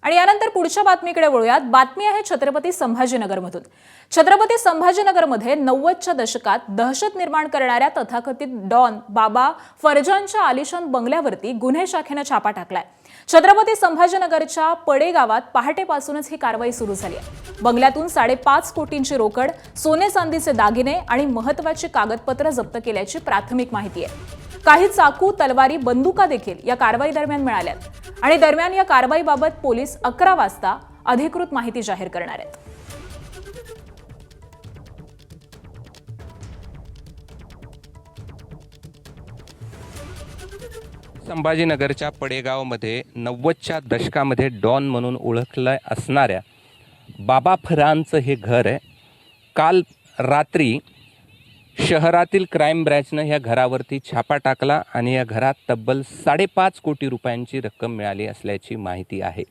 आणि यानंतर पुढच्या बातमीकडे वळूयात। बातमी आहे छत्रपती संभाजीनगरमधून। छत्रपती संभाजीनगरमध्ये 90च्या दशकात दहशत निर्माण करणाऱ्या तथाकथित डॉन बाबा फरजानच्या आलिशान बंगल्यावरती गुन्हे शाखेने छापा टाकलाय। छत्रपती संभाजीनगरच्या पडे गावात पहाटेपासूनच ही कारवाई सुरू झाली आहे। बंगल्यातून 5.5 कोटींची रोकड, सोने चांदीचे दागिने आणि महत्त्वाची कागदपत्रे जप्त केल्याची प्राथमिक माहिती आहे। काही चाकू, तलवारी, बंदुका देखील या कारवाई दरम्यान मिळाल्यात आणि दरम्यान या कारवाईबाबत पोलीस 11 वाजता अधिकृत माहिती जाहीर करणार आहेत। संभाजीनगरच्या पडेगावमध्ये 90च्या दशकामध्ये डॉन म्हणून ओळखलं असणाऱ्या बाबा फरांचं हे घर आहे। काल रात्री शहरातील क्राईम ब्रँचनं ह्या घरावरती छापा टाकला आणि या घरात तब्बल 5.5 कोटी रुपयांची रक्कम मिळाली असल्याची माहिती आहे।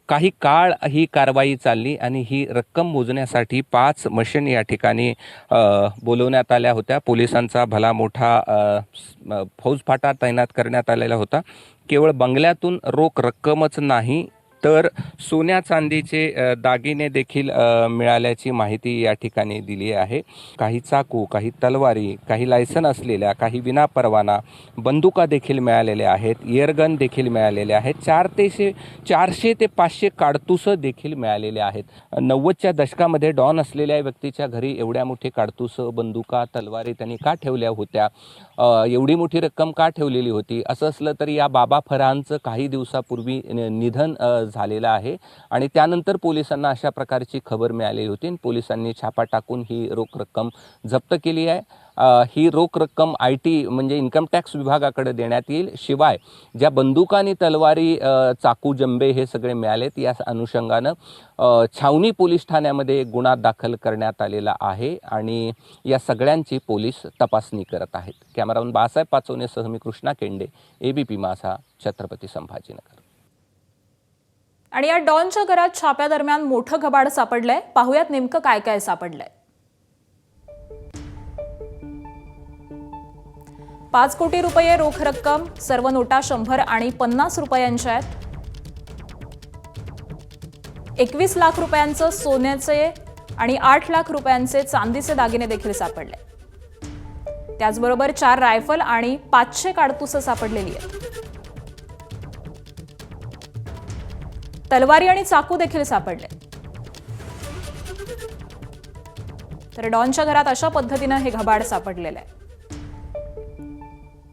काही काळ ही कारवाई चालली आणि ही रक्कम मोजण्यासाठी 5 मशीन या ठिकाणी बोलवण्यात आल्या होत्या। पोलिसांचा भला मोठा फौजफाटा तैनात करण्यात आलेला होता। केवळ बंगल्यातून रोख रक्कमच नाही तर सोन्या चांदीचे दागिने देखील मिळाल्याची माहिती या ठिकाणी दिली आहे। काही चाकू, काही तलवारी, काही लायसन असलेल्या, काही विनापरवाना बंदुका देखील मिळालेल्या आहेत। एअरगन देखील मिळालेले आहेत। 400 ते 500 काडतुसं देखील मिळालेले आहेत। 90च्या दशकामध्ये डॉन असलेल्या व्यक्तीच्या घरी एवढ्या मोठी काडतुसं, बंदुका, तलवारी त्यांनी का ठेवल्या होत्या? एवढी मोठी रक्कम का ठेवलेली होती? असं असलं तरी या बाबा फरांचं काही दिवसापूर्वी निधन झालेला आहे आणि त्यानंतर पोलिसांना अशा प्रकारची खबर मिळाली होती आणि पोलिसांनी छापा टाकून ही रोख रक्कम जप्त केली आहे। ही रोख रक्कम IT म्हणजे इन्कम टॅक्स विभागाकडे देण्यात येईल। शिवाय ज्या बंदुका आणि तलवारी, चाकू, जंबे हे सगळे मिळालेत, या अनुषंगानं छावणी पोलीस ठाण्यामध्ये गुन्हा दाखल करण्यात आलेला आहे आणि या सगळ्यांची पोलीस तपासणी करत आहेत। कॅमेरामन बाळासाहेब पाचवणेसह मी कृष्णा केंडे, ABP माझा, छत्रपती संभाजीनगर। आणि या डॉनच्या घरात छाप्यादरम्यान मोठं घबाड सापडलंय। पाहुयात नेमकं काय काय सापडलंय। 5 कोटी रुपये रोख रक्कम, सर्व नोटा 100 आणि 50 रुपयांच्या आहेत। 21 लाख रुपयांचं सोन्याचे आणि 8 लाख रुपयांचे चांदीचे दागिने देखील सापडले। त्याचबरोबर 4 रायफल आणि 500 काडतुसं सापडलेली आहेत। तलवारी आणि चाकू देखील सापडले। तर डॉनच्या घरात अशा पद्धतीने हे घबाड सापडलेलं आहे।